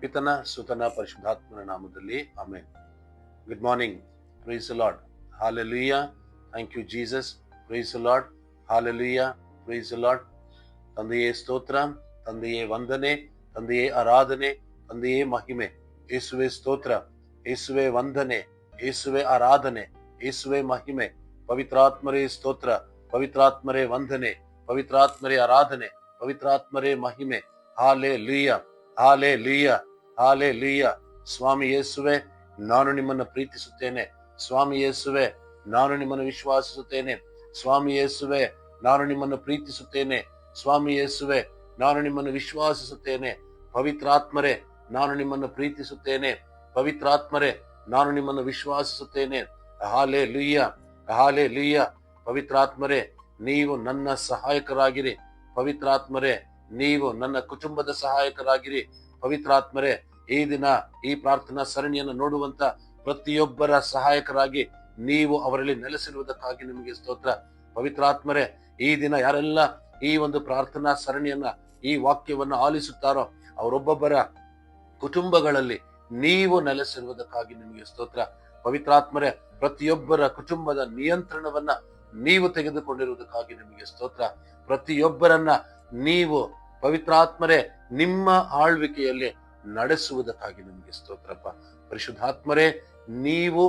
ಪಿತನ ಸುತನ ಪರಿಶುದ್ಧಾತ್ಮನ ನಾಮದಲ್ಲಿ amen. Good morning. Praise the Lord. Hallelujah. Thank you Jesus. Praise the Lord. Hallelujah. Praise the Lord. ತಂದೆಯೇ ಸ್ತೋತ್ರ, ತಂದೆಯೇ ವಂದನೆ, ತಂದೆಯೇ ಆರಾಧನೆ, ತಂದೆಯೇ ಮಹಿಮೆ. ಯೇಸುವೆ ಸ್ತೋತ್ರ, ಯೇಸುವೆ ವಂದನೆ, ಯೇಸುವೆ ಆರಾಧನೆ, ಯೇಸುವೆ ಮಹಿಮೆ. ಪವಿತ್ರಾತ್ಮರೇ ಸ್ತೋತ್ರ, ಪವಿತ್ರಾತ್ಮರೇ ವಂದನೆ, ಪವಿತ್ರಾತ್ಮರೇ ಆರಾಧನೆ, ಪವಿತ್ರಾತ್ಮರೇ ಮಹಿಮೆ. Hallelujah, hallelujah, hallelujah. ಸ್ವಾಮಿ ಯೇಸುವೆ, ನಾನು ನಿಮ್ಮನ್ನು ಪ್ರೀತಿಸುತ್ತೇನೆ. ಸ್ವಾಮಿ ಯೇಸುವೆ, ನಾನು ನಿಮ್ಮನ್ನು ವಿಶ್ವಾಸಿಸುತ್ತೇನೆ. ಸ್ವಾಮಿ ಯೇಸುವೆ, ನಾನು ನಿಮ್ಮನ್ನು ಪ್ರೀತಿಸುತ್ತೇನೆ. ಸ್ವಾಮಿ ಯೇಸುವೆ, ನಾನು ನಿಮ್ಮನ್ನು ವಿಶ್ವಾಸಿಸುತ್ತೇನೆ. ಪವಿತ್ರಾತ್ಮರೇ, ನಾನು ನಿಮ್ಮನ್ನು ಪ್ರೀತಿಸುತ್ತೇನೆ. ಪವಿತ್ರಾತ್ಮರೇ, ನಾನು ನಿಮ್ಮನ್ನು ವಿಶ್ವಾಸಿಸುತ್ತೇನೆ. Hallelujah, hallelujah. ಪವಿತ್ರಾತ್ಮರೇ, ನೀವು ನನ್ನ ಸಹಾಯಕರಾಗಿರಿ. ಪವಿತ್ರಾತ್ಮರೇ, ನೀವು ನನ್ನ ಕುಟುಂಬದ ಸಹಾಯಕರಾಗಿರಿ. ಪವಿತ್ರಾತ್ಮರೇ, ಈ ದಿನ ಈ ಪ್ರಾರ್ಥನಾ ಸರಣಿಯನ್ನು ನೋಡುವಂತ ಪ್ರತಿಯೊಬ್ಬರ ಸಹಾಯಕರಾಗಿ ನೀವು ಅವರಲ್ಲಿ ನೆಲೆಸಿರುವುದಕ್ಕಾಗಿ ನಿಮಗೆ ಸ್ತೋತ್ರ. ಪವಿತ್ರಾತ್ಮರೇ, ಈ ದಿನ ಯಾರೆಲ್ಲ ಈ ಒಂದು ಪ್ರಾರ್ಥನಾ ಸರಣಿಯನ್ನ, ಈ ವಾಕ್ಯವನ್ನು ಆಲಿಸುತ್ತಾರೋ ಅವರೊಬ್ಬೊಬ್ಬರ ಕುಟುಂಬಗಳಲ್ಲಿ ನೀವು ನೆಲೆಸಿರುವುದಕ್ಕಾಗಿ ನಿಮಗೆ ಸ್ತೋತ್ರ. ಪವಿತ್ರಾತ್ಮರೇ, ಪ್ರತಿಯೊಬ್ಬರ ಕುಟುಂಬದ ನಿಯಂತ್ರಣವನ್ನ ನೀವು ತೆಗೆದುಕೊಂಡಿರುವುದಕ್ಕಾಗಿ ನಿಮಗೆ ಸ್ತೋತ್ರ. ಪ್ರತಿಯೊಬ್ಬರನ್ನ ನೀವು ಪವಿತ್ರಾತ್ಮರೇ ನಿಮ್ಮ ಆಳ್ವಿಕೆಯಲ್ಲಿ ನಡೆಸುವುದಕ್ಕಾಗಿ ನಿಮಗೆ ಸ್ತೋತ್ರಪ್ಪ. ಪರಿಶುದ್ಧಾತ್ಮರೇ, ನೀವು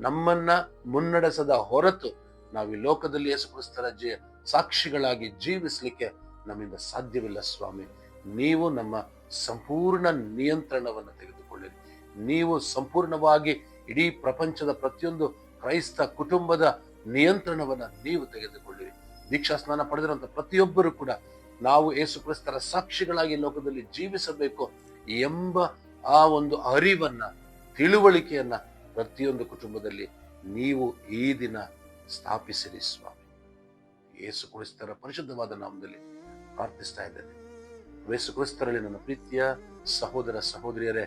ನಮ್ಮನ್ನ ಮುನ್ನಡೆಸದ ಹೊರತು ನಾವು ಈ ಲೋಕದಲ್ಲಿ ಯೇಸು ಕ್ರಿಸ್ತರ ಸಾಕ್ಷಿಗಳಾಗಿ ಜೀವಿಸಲಿಕ್ಕೆ ನಮ್ಮಿಂದ ಸಾಧ್ಯವಿಲ್ಲ. ಸ್ವಾಮಿ, ನೀವು ನಮ್ಮ ಸಂಪೂರ್ಣ ನಿಯಂತ್ರಣವನ್ನು ತೆಗೆದುಕೊಳ್ಳಿರಿ. ನೀವು ಸಂಪೂರ್ಣವಾಗಿ ಇಡೀ ಪ್ರಪಂಚದ ಪ್ರತಿಯೊಂದು ಕ್ರೈಸ್ತ ಕುಟುಂಬದ ನಿಯಂತ್ರಣವನ್ನ ನೀವು ತೆಗೆದುಕೊಳ್ಳಿರಿ. ದೀಕ್ಷಾ ಸ್ನಾನ ಪಡೆದಿರುವಂತ ಪ್ರತಿಯೊಬ್ಬರು ಕೂಡ ನಾವು ಯೇಸು ಕ್ರಿಸ್ತರ ಸಾಕ್ಷಿಗಳಾಗಿ ಲೋಕದಲ್ಲಿ ಜೀವಿಸಬೇಕು ಎಂಬ ಆ ಒಂದು ಅರಿವನ್ನ, ತಿಳುವಳಿಕೆಯನ್ನ ಪ್ರತಿಯೊಂದು ಕುಟುಂಬದಲ್ಲಿ ನೀವು ಈ ದಿನ ಸ್ಥಾಪಿಸಿರಿ ಸ್ವಾಮಿ. ಯೇಸು ಕ್ರಿಸ್ತರ ಪರಿಶುದ್ಧವಾದ ನಾಮದಲ್ಲಿ ಪ್ರಾರ್ಥಿಸ್ತಾ ಇದ್ದೇನೆ. ಯೇಸು ಕ್ರಿಸ್ತರಲ್ಲಿ ನನ್ನ ಪ್ರೀತಿಯ ಸಹೋದರ ಸಹೋದರಿಯರೇ,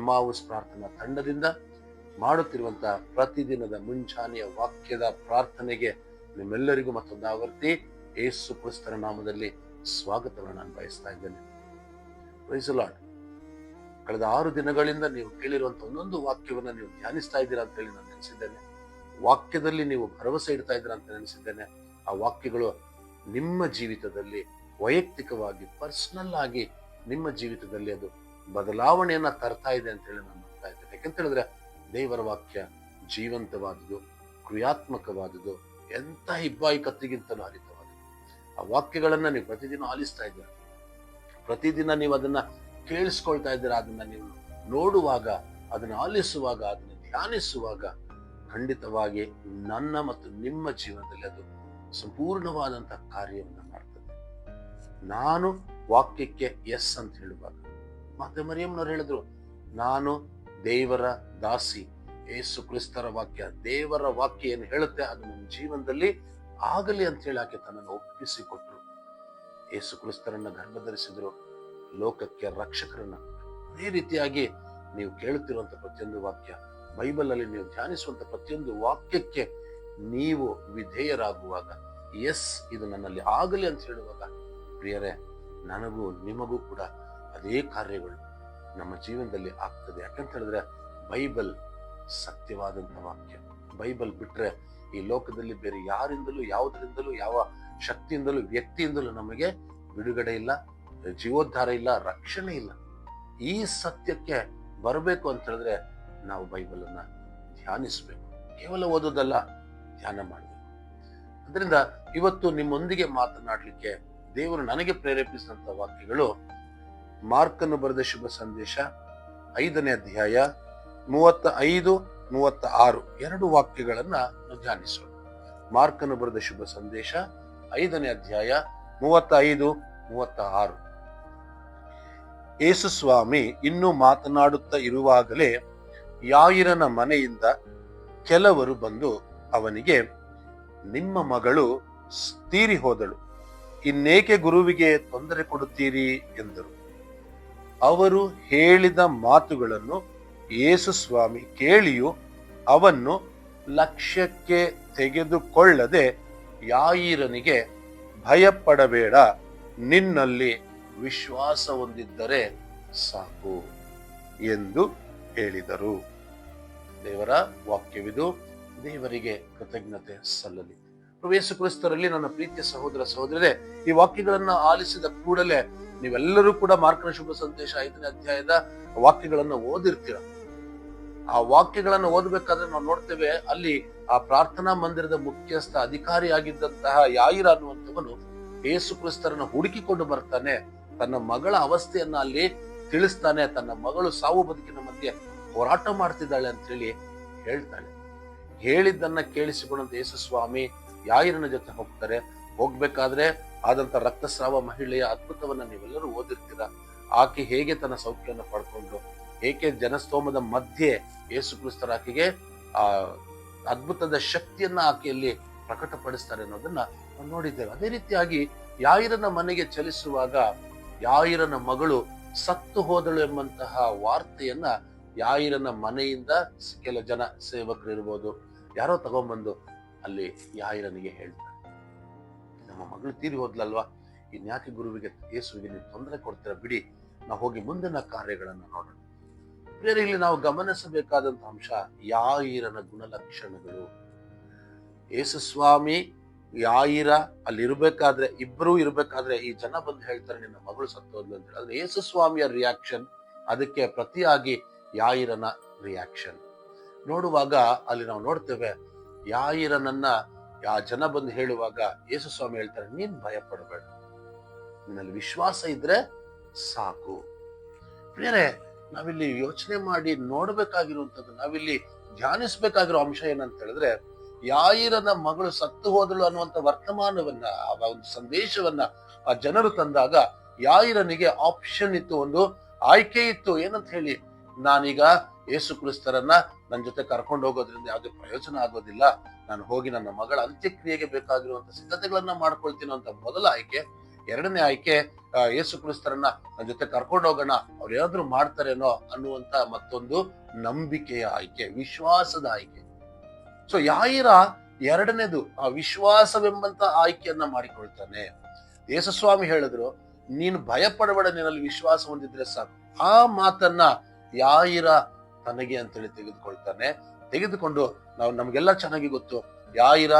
ಎಮಾವುಸ್ ಪ್ರಾರ್ಥನಾ ತಂಡದಿಂದ ಮಾಡುತ್ತಿರುವಂತಹ ಪ್ರತಿದಿನದ ಮುಂಜಾನೆಯ ವಾಕ್ಯದ ಪ್ರಾರ್ಥನೆಗೆ ನಿಮ್ಮೆಲ್ಲರಿಗೂ ಮತ್ತೊಂದು ಆವರ್ತಿ ಯೇಸು ಕ್ರಿಸ್ತರ ನಾಮದಲ್ಲಿ ಸ್ವಾಗತವನ್ನು ನಾನು ಬಯಸ್ತಾ ಇದ್ದೇನೆ. Praise the Lord. ಕಳೆದ 6 ದಿನಗಳಿಂದ ನೀವು ಕೇಳಿರುವಂತಹ ಒಂದೊಂದು ವಾಕ್ಯವನ್ನ ನೀವು ಧ್ಯಾನಿಸ್ತಾ ಇದ್ದೀರಾ ಅಂತ ಹೇಳಿ ನಾನು ನೆನೆಸಿದ್ದೇನೆ. ವಾಕ್ಯದಲ್ಲಿ ನೀವು ಭರವಸೆ ಇಡ್ತಾ ಇದ್ದೀರಾ ಅಂತ ನೆನೆಸಿದ್ದೇನೆ. ಆ ವಾಕ್ಯಗಳು ನಿಮ್ಮ ಜೀವಿತದಲ್ಲಿ ವೈಯಕ್ತಿಕವಾಗಿ, ಪರ್ಸನಲ್ ಆಗಿ ನಿಮ್ಮ ಜೀವಿತದಲ್ಲಿ ಅದು ಬದಲಾವಣೆಯನ್ನ ತರ್ತಾ ಇದೆ ಅಂತ ಹೇಳಿ ನಾನು ನೋಡ್ತಾ ಇದ್ದೇನೆ. ಯಾಕಂತ ಹೇಳಿದ್ರೆ ದೇವರ ವಾಕ್ಯ ಜೀವಂತವಾದುದು, ಕ್ರಿಯಾತ್ಮಕವಾದುದು, ಎಂತ ಹಿಬ್ಬಾಯಿ ಕತ್ತಿಗಿಂತಲೂ ಹರಿತವಾದುದು. ಆ ವಾಕ್ಯಗಳನ್ನ ನೀವು ಪ್ರತಿದಿನ ಆಲಿಸ್ತಾ ಇದ್ದೀರಾ, ಪ್ರತಿದಿನ ನೀವು ಅದನ್ನ ಕೇಳಿಸ್ಕೊಳ್ತಾ ಇದ್ದೀರಾ. ಅದನ್ನ ನೀವು ನೋಡುವಾಗ, ಅದನ್ನ ಆಲಿಸುವಾಗ, ಅದನ್ನ ಧ್ಯಾನಿಸುವಾಗ ಖಂಡಿತವಾಗಿ ನನ್ನ ಮತ್ತು ನಿಮ್ಮ ಜೀವನದಲ್ಲಿ ಅದು ಸಂಪೂರ್ಣವಾದಂತಹ ಕಾರ್ಯವನ್ನು ಮಾಡ್ತದೆ. ನಾನು ವಾಕ್ಯಕ್ಕೆ ಎಸ್ ಅಂತ ಹೇಳುವಾಗ ಮತ್ತೆ ಮರಿಯಮ್ಮನವ್ರು ಹೇಳಿದ್ರು, ನಾನು ದೇವರ ದಾಸಿ. ಯೇಸು ಕ್ರಿಸ್ತರ ವಾಕ್ಯ, ದೇವರ ವಾಕ್ಯ ಏನು ಹೇಳುತ್ತೆ ಅದು ನನ್ನ ಜೀವನದಲ್ಲಿ ಆಗಲಿ ಅಂತ ಹೇಳಿ ಆಕೆ ತನ್ನನ್ನು ಒಪ್ಪಿಸಿಕೊಟ್ರು. ಯೇಸು ಕ್ರಿಸ್ತರನ್ನ ಗರ್ಭಧರಿಸಿದ್ರು, ಲೋಕಕ್ಕೆ ರಕ್ಷಕರನ್ನ. ಅದೇ ರೀತಿಯಾಗಿ ನೀವು ಕೇಳುತ್ತಿರುವಂತ ಪ್ರತಿಯೊಂದು ವಾಕ್ಯ, ಬೈಬಲ್ ಅಲ್ಲಿ ನೀವು ಧ್ಯಾನಿಸುವಂತ ಪ್ರತಿಯೊಂದು ವಾಕ್ಯಕ್ಕೆ ನೀವು ವಿಧೇಯರಾಗುವಾಗ, ಎಸ್ ಇದು ನನ್ನಲ್ಲಿ ಆಗಲಿ ಅಂತ ಹೇಳುವಾಗ, ಪ್ರಿಯರೇ, ನನಗೂ ನಿಮಗೂ ಕೂಡ ಅದೇ ಕಾರ್ಯಗಳು ನಮ್ಮ ಜೀವನದಲ್ಲಿ ಆಗ್ತದೆ. ಯಾಕಂತ ಹೇಳಿದ್ರೆ ಬೈಬಲ್ ಸತ್ಯವಾದಂತ ವಾಕ್ಯ. ಬೈಬಲ್ ಬಿಟ್ರೆ ಈ ಲೋಕದಲ್ಲಿ ಬೇರೆ ಯಾರಿಂದಲೂ, ಯಾವುದರಿಂದಲೂ, ಯಾವ ಶಕ್ತಿಯಿಂದಲೂ, ವ್ಯಕ್ತಿಯಿಂದಲೂ ನಮಗೆ ಬಿಡುಗಡೆ ಇಲ್ಲ, ಜೀವೋದ್ಧಾರ ಇಲ್ಲ, ರಕ್ಷಣೆ ಇಲ್ಲ. ಈ ಸತ್ಯಕ್ಕೆ ಬರಬೇಕು ಅಂತ ಹೇಳಿದ್ರೆ ನಾವು ಬೈಬಲ್ ಅನ್ನ ಧ್ಯಾನಿಸ್ಬೇಕು. ಕೇವಲ ಓದೋದಲ್ಲ, ಧ್ಯಾನ ಮಾಡಬೇಕು. ಅದರಿಂದ ಇವತ್ತು ನಿಮ್ಮೊಂದಿಗೆ ಮಾತನಾಡಲಿಕ್ಕೆ ದೇವರು ನನಗೆ ಪ್ರೇರೇಪಿಸಿದಂತ ವಾಕ್ಯಗಳು ಮಾರ್ಕನು ಬರೆದ ಶುಭ ಸಂದೇಶ 5ನೇ ಅಧ್ಯಾಯ 35-36 2 ವಾಕ್ಯಗಳನ್ನ ನಾವು ಧ್ಯಾನಿಸೋಣ. ಮಾರ್ಕನು ಬರೆದ ಶುಭ ಸಂದೇಶ 5ನೇ ಅಧ್ಯಾಯ 35-36. ಯೇಸು ಸ್ವಾಮಿ ಇನ್ನೂ ಮಾತನಾಡುತ್ತಾ ಇರುವಾಗಲೇ ಯಾಯಿರನ ಮನೆಯಿಂದ ಕೆಲವರು ಬಂದು ಅವನಿಗೆ, ನಿಮ್ಮ ಮಗಳು ತೀರಿ ಹೋದಳು, ಇನ್ನೇಕೆ ಗುರುವಿಗೆ ತೊಂದರೆ ಕೊಡುತ್ತೀರಿ ಎಂದರು. ಅವರು ಹೇಳಿದ ಮಾತುಗಳನ್ನು ಯೇಸು ಸ್ವಾಮಿ ಕೇಳಿಯೂ ಅವನ್ನು ಲಕ್ಷ್ಯಕ್ಕೆ ತೆಗೆದುಕೊಳ್ಳದೆ ಯಾಯಿರನಿಗೆ, ಭಯಪಡಬೇಡ, ನಿನ್ನಲ್ಲಿ ವಿಶ್ವಾಸ ಹೊಂದಿದ್ದರೆ ಸಾಕು. ಎಂದು ಹೇಳಿದರು. ದೇವರ ವಾಕ್ಯವಿದು. ದೇವರಿಗೆ ಕೃತಜ್ಞತೆ ಸಲ್ಲಲಿ. ಪ್ರಭು ಯೇಸು ಕ್ರಿಸ್ತರಲ್ಲಿ ನನ್ನ ಪ್ರೀತಿಯ ಸಹೋದರ ಸಹೋದರರೇ, ಈ ವಾಕ್ಯಗಳನ್ನ ಆಲಿಸಿದ ಕೂಡಲೇ ನೀವೆಲ್ಲರೂ ಕೂಡ ಮಾರ್ಕನ ಶುಭ ಸಂದೇಶ 5ನೇ ಅಧ್ಯಾಯದ ವಾಕ್ಯಗಳನ್ನ ಓದಿರ್ತೀರ. ಆ ವಾಕ್ಯಗಳನ್ನ ಓದಬೇಕಾದ್ರೆ ನಾವು ನೋಡ್ತೇವೆ, ಅಲ್ಲಿ ಆ ಪ್ರಾರ್ಥನಾ ಮಂದಿರದ ಮುಖ್ಯಸ್ಥ ಅಧಿಕಾರಿಯಾಗಿದ್ದಂತಹ ಯಾಯಿರ ಅನ್ನುವಂಥವನು ಯೇಸು ಕ್ರಿಸ್ತರನ್ನ ಹುಡುಕಿಕೊಂಡು ಬರ್ತಾನೆ. ತನ್ನ ಮಗಳ ಅವಸ್ಥೆಯನ್ನ ಅಲ್ಲಿ ತಿಳಿಸ್ತಾನೆ. ತನ್ನ ಮಗಳು ಸಾವು ಬದುಕಿನ ಮಧ್ಯೆ ಹೋರಾಟ ಮಾಡ್ತಿದ್ದಾಳೆ ಅಂತ ಹೇಳಿ ಹೇಳ್ತಾಳೆ. ಹೇಳಿದ್ದನ್ನ ಕೇಳಿಸಿಕೊಂಡಂತ ಯೇಸು ಸ್ವಾಮಿ ಯಾಯಿರನ ಜೊತೆ ಹೋಗ್ತಾರೆ. ಹೋಗ್ಬೇಕಾದ್ರೆ ಆದಂತ ರಕ್ತಸ್ರಾವ ಮಹಿಳೆಯ ಅದ್ಭುತವನ್ನ ನೀವೆಲ್ಲರೂ ಓದಿರ್ತೀರ. ಆಕೆ ಹೇಗೆ ತನ್ನ ಸೌಖ್ಯವನ್ನು ಪಡ್ಕೊಂಡು, ಏಕೆ ಜನಸ್ತೋಮದ ಮಧ್ಯೆ ಯೇಸು ಕ್ರಿಸ್ತರ ಆಕೆಗೆ ಆ ಅದ್ಭುತದ ಶಕ್ತಿಯನ್ನ ಆಕೆಯಲ್ಲಿ ಪ್ರಕಟಪಡಿಸ್ತಾರೆ ಅನ್ನೋದನ್ನ ನಾವು ನೋಡಿದ್ದೇವೆ. ಅದೇ ರೀತಿಯಾಗಿ ಯಾಯಿರನ ಮನೆಗೆ ಚಲಿಸುವಾಗ ಯಾಯಿರನ ಮಗಳು ಸತ್ತು ಹೋದಳು ಎಂಬಂತಹ ವಾರ್ತೆಯನ್ನ ಯಾಯಿರನ ಮನೆಯಿಂದ ಕೆಲ ಜನ ಸೇವಕರು ಇರ್ಬೋದು, ಯಾರೋ ತಗೊಂಡ್ಬಂದು ಅಲ್ಲಿ ಯಾಯಿರನಿಗೆ ಹೇಳ್ತಾರೆ, ನಮ್ಮ ಮಗಳು ತೀರಿ ಹೋದ್ಲಲ್ವಾ, ಇನ್ಯಾಕೆ ಗುರುವಿಗೆ ಯೇಸುವಿಗೆ ನೀವು ತೊಂದರೆ ಕೊಡ್ತೀರಾ, ಬಿಡಿ, ನಾವು ಹೋಗಿ ಮುಂದಿನ ಕಾರ್ಯಗಳನ್ನ ನೋಡೋಣ. ಬೇರೆ ಇಲ್ಲಿ ನಾವು ಗಮನಿಸಬೇಕಾದಂತ ಅಂಶ ಯಾಯಿರನ ಗುಣಲಕ್ಷಣಗಳು. ಯೇಸು ಸ್ವಾಮಿ ಯಾಯಿರ ಅಲ್ಲಿ ಇರ್ಬೇಕಾದ್ರೆ, ಇಬ್ಬರೂ ಇರ್ಬೇಕಾದ್ರೆ ಈ ಜನ ಬಂದು ಹೇಳ್ತಾರೆ ನಿನ್ನ ಮಗಳು ಸತ್ತೋದ್ಲು ಅಂತ ಹೇಳಿ. ಆದ್ರೆ ಯೇಸು ಸ್ವಾಮಿಯ ರಿಯಾಕ್ಷನ್, ಅದಕ್ಕೆ ಪ್ರತಿಯಾಗಿ ಯಾಯಿರನ ರಿಯಾಕ್ಷನ್ ನೋಡುವಾಗ ಅಲ್ಲಿ ನಾವು ನೋಡ್ತೇವೆ, ಯಾಯಿರನನ್ನ ಆ ಜನ ಬಂದು ಹೇಳುವಾಗ ಯೇಸು ಸ್ವಾಮಿ ಹೇಳ್ತಾರೆ, ನೀನ್ ಭಯ ಪಡಬೇಡ, ನಿನ್ನಲ್ಲಿ ವಿಶ್ವಾಸ ಇದ್ರೆ ಸಾಕು. ಬೇರೆ ನಾವಿಲ್ಲಿ ಯೋಚನೆ ಮಾಡಿ ನೋಡ್ಬೇಕಾಗಿರುವಂತದ್ದು, ನಾವಿಲ್ಲಿ ಧ್ಯಾನಿಸ್ಬೇಕಾಗಿರೋ ಅಂಶ ಏನಂತ ಹೇಳಿದ್ರೆ, ಯಾಯಿರನ ಮಗಳು ಸತ್ತು ಹೋದಳು ಅನ್ನುವಂತ ವರ್ತಮಾನವನ್ನ, ಆ ಒಂದು ಸಂದೇಶವನ್ನ ಆ ಜನರು ತಂದಾಗ ಯಾಯಿರನಿಗೆ ಆಪ್ಷನ್ ಇತ್ತು, ಒಂದು ಆಯ್ಕೆ ಇತ್ತು. ಏನಂತ ಹೇಳಿ, ನಾನೀಗ ಯೇಸು ಕ್ರಿಸ್ತರನ್ನ ನನ್ನ ಜೊತೆ ಕರ್ಕೊಂಡು ಹೋಗೋದ್ರಿಂದ ಯಾವುದೇ ಪ್ರಯೋಜನ ಆಗೋದಿಲ್ಲ, ನಾನು ಹೋಗಿ ನನ್ನ ಮಗಳ ಅಂತ್ಯಕ್ರಿಯೆಗೆ ಬೇಕಾಗಿರುವಂತ ಸಿದ್ಧತೆಗಳನ್ನ ಮಾಡ್ಕೊಳ್ತೀನಿ ಅಂತ ಮೊದಲ ಆಯ್ಕೆ. ಎರಡನೇ ಆಯ್ಕೆ, ಯೇಸು ಕ್ರಿಸ್ತರನ್ನ ನನ್ನ ಜೊತೆ ಕರ್ಕೊಂಡು ಹೋಗೋಣ, ಅವ್ರು ಏನಾದ್ರು ಮಾಡ್ತಾರೇನೋ ಅನ್ನುವಂತ ಮತ್ತೊಂದು ನಂಬಿಕೆಯ ಆಯ್ಕೆ, ವಿಶ್ವಾಸದ ಆಯ್ಕೆ. ಸೊ ಯಾಯಿರ ಎರಡನೇದು ಆ ವಿಶ್ವಾಸವೆಂಬಂತ ಆಯ್ಕೆಯನ್ನ ಮಾಡಿಕೊಳ್ತಾನೆ. ಯೇಸುಸ್ವಾಮಿ ಹೇಳಿದ್ರು, ನೀನು ಭಯ ಪಡಬೇಡ, ನಿನ್ನಲ್ಲಿ ವಿಶ್ವಾಸ ಹೊಂದಿದ್ರೆ ಸಾಕು. ಆ ಮಾತನ್ನ ಯಾಯಿರ ತನಗೆ ಅಂತೇಳಿ ತೆಗೆದುಕೊಳ್ತಾನೆ. ತೆಗೆದುಕೊಂಡು ನಮ್ಗೆಲ್ಲ ಚೆನ್ನಾಗಿ ಗೊತ್ತು, ಯಾಯಿರ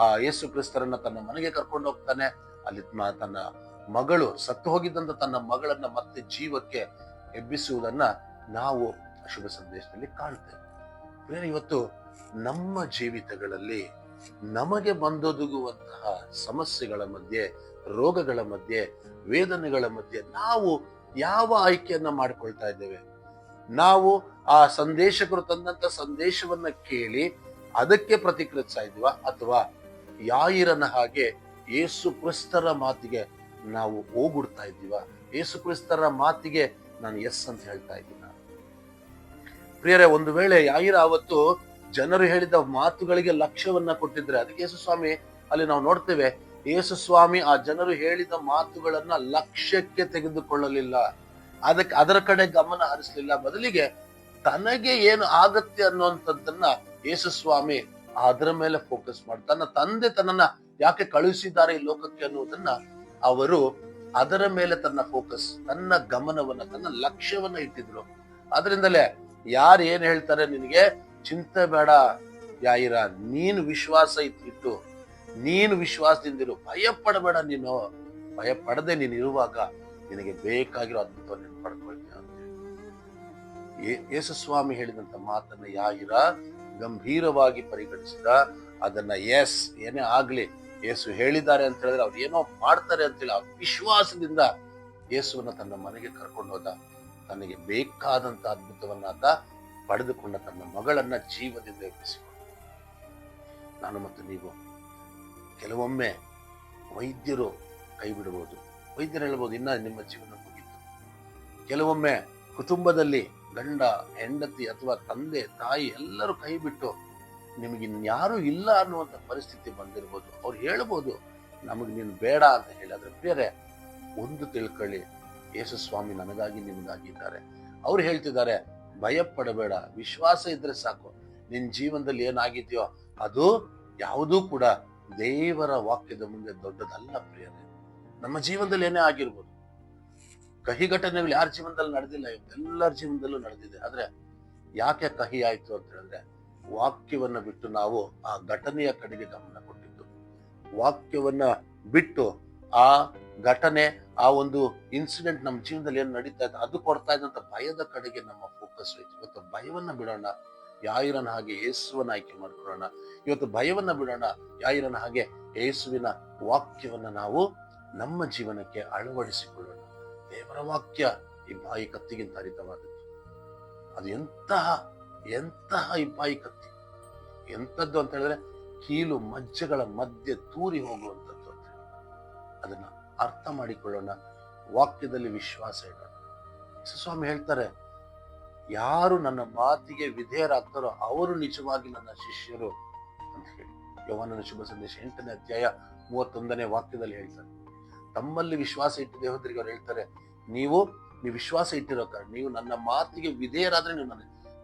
ಆ ಯೇಸು ಕ್ರಿಸ್ತರನ್ನ ತನ್ನ ಮನೆಗೆ ಕರ್ಕೊಂಡು ಹೋಗ್ತಾನೆ. ಅಲ್ಲಿ ತನ್ನ ಮಗಳು ಸತ್ತು ಹೋಗಿದ್ದಂತ ತನ್ನ ಮಗಳನ್ನ ಮತ್ತೆ ಜೀವಕ್ಕೆ ಎಬ್ಬಿಸುವುದನ್ನ ನಾವು ಶುಭ ಸಂದೇಶದಲ್ಲಿ ಕಾಣ್ತೇವೆ. ಬೇರೆ ಇವತ್ತು ನಮ್ಮ ಜೀವಿತಗಳಲ್ಲಿ ನಮಗೆ ಬಂದೊದಗುವಂತಹ ಸಮಸ್ಯೆಗಳ ಮಧ್ಯೆ, ರೋಗಗಳ ಮಧ್ಯೆ, ವೇದನೆಗಳ ಮಧ್ಯೆ ನಾವು ಯಾವ ಆಯ್ಕೆಯನ್ನ ಮಾಡಿಕೊಳ್ತಾ ಇದ್ದೇವೆ? ನಾವು ಆ ಸಂದೇಶಕರು ತಂದಂತ ಸಂದೇಶವನ್ನ ಕೇಳಿ ಅದಕ್ಕೆ ಪ್ರತಿಕ್ರಿಯಿಸ್ತಾ ಇದೀವ, ಅಥವಾ ಯಾಯಿರನ ಹಾಗೆ ಯೇಸು ಕ್ರಿಸ್ತರ ಮಾತಿಗೆ ನಾವು ಹೋಗುಡ್ತಾ ಇದ್ದೀವ? ಯೇಸು ಕ್ರಿಸ್ತರ ಮಾತಿಗೆ ನಾನು ಎಸ್ ಅಂತ ಹೇಳ್ತಾ ಇದ್ದೀನ? ಪ್ರಿಯರೇ, ಒಂದು ವೇಳೆ ಯಾಯಿರ ಅವತ್ತು ಜನರು ಹೇಳಿದ ಮಾತುಗಳಿಗೆ ಲಕ್ಷ್ಯವನ್ನ ಕೊಟ್ಟಿದ್ರೆ, ಅದಕ್ಕೆ ಯೇಸು ಸ್ವಾಮಿ ಅಲ್ಲಿ ನಾವು ನೋಡ್ತೇವೆ, ಯೇಸು ಸ್ವಾಮಿ ಆ ಜನರು ಹೇಳಿದ ಮಾತುಗಳನ್ನ ಲಕ್ಷ್ಯಕ್ಕೆ ತೆಗೆದುಕೊಳ್ಳಲಿಲ್ಲ, ಅದರ ಕಡೆ ಗಮನ ಹರಿಸಲಿಲ್ಲ. ಬದಲಿಗೆ ತನಗೆ ಏನು ಆಗತ್ತೆ ಅನ್ನುವಂಥದ್ದನ್ನ ಯೇಸು ಸ್ವಾಮಿ ಅದರ ಮೇಲೆ ಫೋಕಸ್ ಮಾಡಿ, ತನ್ನ ತಂದೆ ತನ್ನನ್ನ ಯಾಕೆ ಕಳುಹಿಸಿದ್ದಾರೆ ಈ ಲೋಕಕ್ಕೆ ಅನ್ನುವುದನ್ನ ಅವರು ಅದರ ಮೇಲೆ ತನ್ನ ಫೋಕಸ್, ತನ್ನ ಗಮನವನ್ನ, ತನ್ನ ಲಕ್ಷ್ಯವನ್ನ ಇಟ್ಟಿದ್ರು. ಅದರಿಂದಲೇ ಯಾರು ಏನ್ ಹೇಳ್ತಾರೆ ನಿನಗೆ ಚಿಂತೆ ಬೇಡ ಯಾಯಿರ, ನೀನು ವಿಶ್ವಾಸ ಇಟ್ಟು ನೀನು ವಿಶ್ವಾಸದಿಂದಿರು, ಭಯ ಪಡಬೇಡ, ನೀನು ಭಯ ಪಡದೆ ನೀನು ಇರುವಾಗ ನಿನಗೆ ಬೇಕಾಗಿರೋ ಅದ್ಭುತವನ್ನು ನೀನು ಪಡ್ಕೊಳ್ತೀಯ ಅಂತ ಹೇಳಿ ಯೇಸು ಸ್ವಾಮಿ ಹೇಳಿದಂತ ಮಾತನ್ನ ಯಾಯಿರ ಗಂಭೀರವಾಗಿ ಪರಿಗಣಿಸಿದ. ಅದನ್ನ ಎಸ್, ಏನೇ ಆಗ್ಲಿ, ಯೇಸು ಹೇಳಿದ್ದಾರೆ ಅಂತ ಹೇಳಿದ್ರೆ ಅವ್ರು ಏನೋ ಮಾಡ್ತಾರೆ ಅಂತೇಳಿ ಆ ವಿಶ್ವಾಸದಿಂದ ಯೇಸುವನ್ನ ತನ್ನ ಮನೆಗೆ ಕರ್ಕೊಂಡು ಹೋದ. ತನಗೆ ಬೇಕಾದಂತ ಅದ್ಭುತವನ್ನ ಆತ ಪಡೆದುಕೊಂಡ, ತನ್ನ ಮಗಳನ್ನ ಜೀವದಿಂದ ಎಬ್ಬಿಸಿಕೊಂಡ. ನಾನು ಮತ್ತು ನೀವು ಕೆಲವೊಮ್ಮೆ ವೈದ್ಯರು ಕೈ ಬಿಡಬಹುದು, ವೈದ್ಯರು ಹೇಳ್ಬೋದು ಇನ್ನ ನಿಮ್ಮ ಜೀವನ ಮುಗಿತು. ಕೆಲವೊಮ್ಮೆ ಕುಟುಂಬದಲ್ಲಿ ಗಂಡ ಹೆಂಡತಿ ಅಥವಾ ತಂದೆ ತಾಯಿ ಎಲ್ಲರೂ ಕೈ ಬಿಟ್ಟು ನಿಮಗೆ ಇನ್ಯಾರು ಇಲ್ಲ ಅನ್ನುವಂಥ ಪರಿಸ್ಥಿತಿ ಬಂದಿರ್ಬೋದು. ಅವ್ರು ಹೇಳ್ಬೋದು ನಮಗೆ ನೀನು ಬೇಡ ಅಂತ ಹೇಳಿ. ಆದ್ರೆ ಬೇರೆ ಒಂದು ತಿಳ್ಕೊಳ್ಳಿ, ಯೇಸು ಸ್ವಾಮಿ ನನಗಾಗಿ ನಿಮಗಾಗಿದ್ದಾರೆ. ಅವ್ರು ಹೇಳ್ತಿದ್ದಾರೆ, ಭಯ ಪಡಬೇಡ, ವಿಶ್ವಾಸ ಇದ್ರೆ ಸಾಕು, ನಿನ್ ಜೀವನದಲ್ಲಿ ಏನಾಗಿದೆಯೋ ಅದು ಯಾವುದೂ ಕೂಡ ದೇವರ ವಾಕ್ಯದ ಮುಂದೆ ದೊಡ್ಡದಲ್ಲ. ಪ್ರಿಯರೇ, ನಮ್ಮ ಜೀವನದಲ್ಲಿ ಏನೇ ಆಗಿರ್ಬೋದು, ಕಹಿ ಘಟನೆಗಳು ಯಾರ ಜೀವನದಲ್ಲಿ ನಡೆದಿಲ್ಲ, ಎಲ್ಲರ ಜೀವನದಲ್ಲೂ ನಡೆದಿದೆ. ಆದ್ರೆ ಯಾಕೆ ಕಹಿ ಆಯ್ತು ಅಂತ ಹೇಳಿದ್ರೆ, ವಾಕ್ಯವನ್ನ ಬಿಟ್ಟು ನಾವು ಆ ಘಟನೆಯ ಕಡೆಗೆ ಗಮನ ಕೊಟ್ಟಿದ್ದು. ವಾಕ್ಯವನ್ನ ಬಿಟ್ಟು ಆ ಘಟನೆ, ಆ ಒಂದು ಇನ್ಸಿಡೆಂಟ್ ನಮ್ಮ ಜೀವನದಲ್ಲಿ ಏನು ನಡೀತಾ ಇದೆ ಅದು ಕೊಡ್ತಾ ಇದ್ದಂತ ಭಯದ ಕಡೆಗೆ ನಮ್ಮ ಫೋಕಸ್ ಹೋಯ್ತು. ಇವತ್ತು ಭಯವನ್ನ ಬಿಡೋಣ, ಯಾಯಿರನ ಹಾಗೆ ಯೇಸುವನ್ನ ಆಯ್ಕೆ ಮಾಡ್ಕೊಳ್ಳೋಣ. ಇವತ್ತು ಭಯವನ್ನ ಬಿಡೋಣ, ಯಾಯಿರನ ಹಾಗೆ ಯೇಸುವಿನ ವಾಕ್ಯವನ್ನ ನಾವು ನಮ್ಮ ಜೀವನಕ್ಕೆ ಅಳವಡಿಸಿಕೊಳ್ಳೋಣ. ದೇವರ ವಾಕ್ಯ ಈ ಬಾಯಿ ಕತ್ತಿಗಿಂತ ಹರಿತವಾದದ್ದು. ಅದು ಎಂತಹ ಈ ಬಾಯಿ ಕತ್ತಿ, ಎಂಥದ್ದು ಅಂತ ಹೇಳಿದ್ರೆ ಕೀಲು ಮಜ್ಜೆಗಳ ಮಧ್ಯೆ ತೂರಿ ಹೋಗುವಂಥದ್ದು ಅಂತ ಹೇಳಿ ಅದನ್ನ ಅರ್ಥ ಮಾಡಿಕೊಳ್ಳೋಣ. ವಾಕ್ಯದಲ್ಲಿ ವಿಶ್ವಾಸ ಇಡೋಣ. ಸ್ವಾಮಿ ಹೇಳ್ತಾರೆ, ಯಾರು ನನ್ನ ಮಾತಿಗೆ ವಿಧೇಯರಾಗ್ತಾರೋ ಅವರು ನಿಜವಾಗಿ ನನ್ನ ಶಿಷ್ಯರು ಅಂತ ಹೇಳಿ ಯೋಹಾನನ ಶುಭ ಸಂದೇಶ 8ನೇ ಅಧ್ಯಾಯ 31ನೇ ವಾಕ್ಯದಲ್ಲಿ ಹೇಳ್ತಾರೆ. ತಮ್ಮಲ್ಲಿ ವಿಶ್ವಾಸ ಇಟ್ಟು ದೇವರಿಗೆ ಅವ್ರು ಹೇಳ್ತಾರೆ, ನೀವು ವಿಶ್ವಾಸ ಇಟ್ಟಿರೋ ಕಾರಣ ನೀವು ನನ್ನ ಮಾತಿಗೆ ವಿಧೇಯರಾದ್ರೆ ನೀವು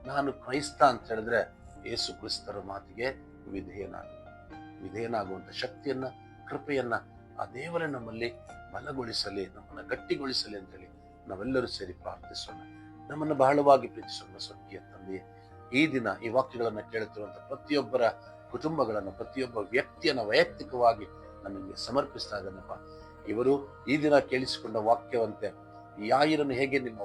ನಾನು ಕ್ರೈಸ್ತ ಅಂತ ಹೇಳಿದ್ರೆ ಯೇಸು ಕ್ರಿಸ್ತರ ಮಾತಿಗೆ ವಿಧೇಯನಾಗುವಂತ ಶಕ್ತಿಯನ್ನ, ಕೃಪೆಯನ್ನ ಆ ದೇವರೇ ನಮ್ಮಲ್ಲಿ ಬಲಗೊಳಿಸಲಿ, ನಮ್ಮನ್ನ ಗಟ್ಟಿಗೊಳಿಸಲಿ ಅಂತೇಳಿ ನಾವೆಲ್ಲರೂ ಸೇರಿ ಪ್ರಾರ್ಥಿಸೋಣ. ನಮ್ಮನ್ನು ಬಹಳವಾಗಿ ಪ್ರೀತಿಸೋಣ ಸ್ವರ್ಗೀಯ ತಂದೆಯೇ, ಈ ದಿನ ಈ ವಾಕ್ಯಗಳನ್ನ ಕೇಳುತ್ತಿರುವಂತ ಪ್ರತಿಯೊಬ್ಬರ ಕುಟುಂಬಗಳನ್ನ, ಪ್ರತಿಯೊಬ್ಬ ವ್ಯಕ್ತಿಯನ್ನ ವೈಯಕ್ತಿಕವಾಗಿ ನನಗೆ ಸಮರ್ಪಿಸ್ತಾ ಇದ್ದಾನಪ್ಪ. ಇವರು ಈ ದಿನ ಕೇಳಿಸಿಕೊಂಡ ವಾಕ್ಯವಂತೆ ಯಾಯಿರನ್ನು ಹೇಗೆ ನಿಮ್ಮ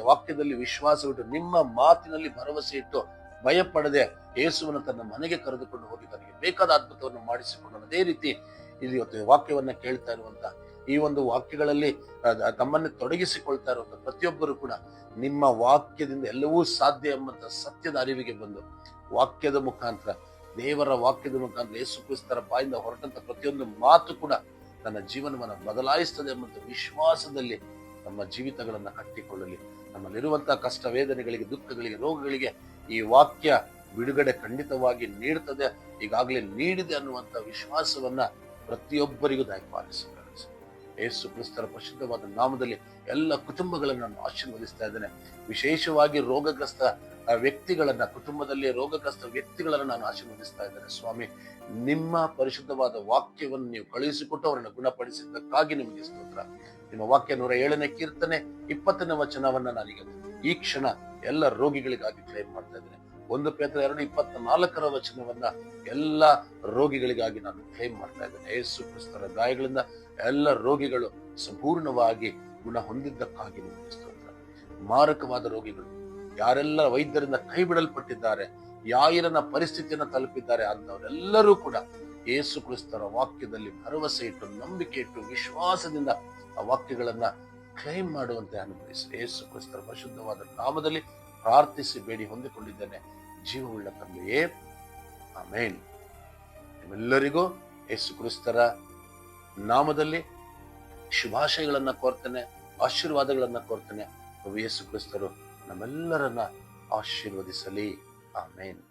ವಾಕ್ಯದಲ್ಲಿ ವಿಶ್ವಾಸವಿಟ್ಟು ನಿಮ್ಮ ಮಾತಿನಲ್ಲಿ ಭರವಸೆ ಇಟ್ಟು ಭಯಪಡದೆ ಯೇಸುವನ್ನು ತನ್ನ ಮನೆಗೆ ಕರೆದುಕೊಂಡು ಹೋಗಿ ತನಗೆ ಬೇಕಾದ ಅದ್ಭುತವನ್ನು ಮಾಡಿಸಿಕೊಂಡು, ಅದೇ ರೀತಿ ಇಲ್ಲಿ ಇವತ್ತು ವಾಕ್ಯವನ್ನ ಕೇಳ್ತಾ ಇರುವಂತ ಈ ಒಂದು ವಾಕ್ಯಗಳಲ್ಲಿ ತಮ್ಮನ್ನೇ ತೊಡಗಿಸಿಕೊಳ್ತಾ ಇರುವಂತ ಪ್ರತಿಯೊಬ್ಬರು ಕೂಡ ನಿಮ್ಮ ವಾಕ್ಯದಿಂದ ಎಲ್ಲವೂ ಸಾಧ್ಯ ಎಂಬಂತ ಸತ್ಯದ ಅರಿವಿಗೆ ಬಂದು ವಾಕ್ಯದ ಮುಖಾಂತರ, ದೇವರ ವಾಕ್ಯದ ಮುಖಾಂತರ ಯೇಸು ಕ್ರಿಸ್ತರ ಬಾಯಿಂದ ಹೊರಟಂತ ಪ್ರತಿಯೊಂದು ಮಾತು ಕೂಡ ನನ್ನ ಜೀವನವನ್ನು ಬದಲಾಯಿಸ್ತದೆ ಎಂಬಂತ ವಿಶ್ವಾಸದಲ್ಲಿ ನಮ್ಮ ಜೀವಿತಗಳನ್ನ ಕಟ್ಟಿಕೊಳ್ಳಲಿ. ನಮ್ಮಲ್ಲಿರುವಂತಹ ಕಷ್ಟ ವೇದನೆಗಳಿಗೆ, ದುಃಖಗಳಿಗೆ, ರೋಗಗಳಿಗೆ ಈ ವಾಕ್ಯ ಬಿಡುಗಡೆ ಖಂಡಿತವಾಗಿ ನೀಡುತ್ತದೆ, ಈಗಾಗಲೇ ನೀಡಿದೆ ಅನ್ನುವಂತ ವಿಶ್ವಾಸವನ್ನ ಪ್ರತಿಯೊಬ್ಬರಿಗೂ ದಯಪಾಲಿಸಿ. ಯೇಸು ಕ್ರಿಸ್ತರ ಪರಿಶುದ್ಧವಾದ ನಾಮದಲ್ಲಿ ಎಲ್ಲ ಕುಟುಂಬಗಳನ್ನು ನಾನು ಆಶೀರ್ವದಿಸ್ತಾ ಇದ್ದೇನೆ. ವಿಶೇಷವಾಗಿ ರೋಗಗ್ರಸ್ತ ವ್ಯಕ್ತಿಗಳನ್ನ, ಕುಟುಂಬದಲ್ಲಿ ರೋಗಗ್ರಸ್ತ ವ್ಯಕ್ತಿಗಳನ್ನ ನಾನು ಆಶೀರ್ವದಿಸ್ತಾ ಇದ್ದೇನೆ. ಸ್ವಾಮಿ, ನಿಮ್ಮ ಪರಿಶುದ್ಧವಾದ ವಾಕ್ಯವನ್ನು ನೀವು ಕಳುಹಿಸಿಕೊಟ್ಟು ಅವರನ್ನು ಗುಣಪಡಿಸಿದ್ದಕ್ಕಾಗಿ ನಿಮಗೆ ಸ್ತೋತ್ರ. ನಿಮ್ಮ ವಾಕ್ಯ 107ನೇ ಕೀರ್ತನೆ 20ನೇ ವಚನವನ್ನ ನಾನೀಗ ಈ ಕ್ಷಣ ಎಲ್ಲ ರೋಗಿಗಳಿಗಾಗಿ ಕ್ಲೈಮ್ ಮಾಡ್ತಾ ಇದ್ದೇನೆ. 1 ಪೇತ್ರ 2:24 ವಚನವನ್ನ ಎಲ್ಲ ರೋಗಿಗಳಿಗಾಗಿ ನಾನು ಕ್ಲೈಮ್ ಮಾಡ್ತಾ ಇದ್ದೇನೆ. ಯೇಸು ಕ್ರಿಸ್ತರ ಗಾಯಗಳಿಂದ ಎಲ್ಲ ರೋಗಿಗಳು ಸಂಪೂರ್ಣವಾಗಿ ಗುಣ ಹೊಂದಿದ್ದಕ್ಕಾಗಿ ನಿಮಗೆ ಸ್ತೋತ್ರ. ಮಾರಕವಾದ ರೋಗಿಗಳು ಯಾರೆಲ್ಲ ವೈದ್ಯರಿಂದ ಕೈ ಬಿಡಲ್ಪಟ್ಟಿದ್ದಾರೆ, ಯಾಯಿರನ ಪರಿಸ್ಥಿತಿಯನ್ನು ತಲುಪಿದ್ದಾರೆ, ಅಂತವರೆಲ್ಲರೂ ಕೂಡ ಯೇಸು ಕ್ರಿಸ್ತರ ವಾಕ್ಯದಲ್ಲಿ ಭರವಸೆ ಇಟ್ಟು, ನಂಬಿಕೆ ಇಟ್ಟು, ವಿಶ್ವಾಸದಿಂದ ಆ ವಾಕ್ಯಗಳನ್ನ ಕ್ಲೈಮ್ ಮಾಡುವಂತೆ ಅನುಗ್ರಹಿಸಿ. ಯೇಸು ಕ್ರಿಸ್ತರ ಪರಿಶುದ್ಧವಾದ ನಾಮದಲ್ಲಿ ಪ್ರಾರ್ಥಿಸಿ ಬೇಡಿ ಹೊಂದಿಕೊಂಡಿದ್ದೇನೆ, ಜೀವವುಳ್ಳ ತಂದೆಯೇ, ಆಮೇನ್. ನಿಮ್ಮೆಲ್ಲರಿಗೂ ಯೇಸು ಕ್ರಿಸ್ತರ ನಾಮದಲ್ಲಿ ಶುಭಾಶಯಗಳನ್ನ ಕೋರ್ತೇನೆ, ಆಶೀರ್ವಾದಗಳನ್ನ ಕೋರ್ತೇನೆ. ಪ್ರಭು ಯೇಸು ಕ್ರಿಸ್ತರು ನಮ್ಮೆಲ್ಲರನ್ನ ಆಶೀರ್ವದಿಸಲಿ. ಆಮೇನ್.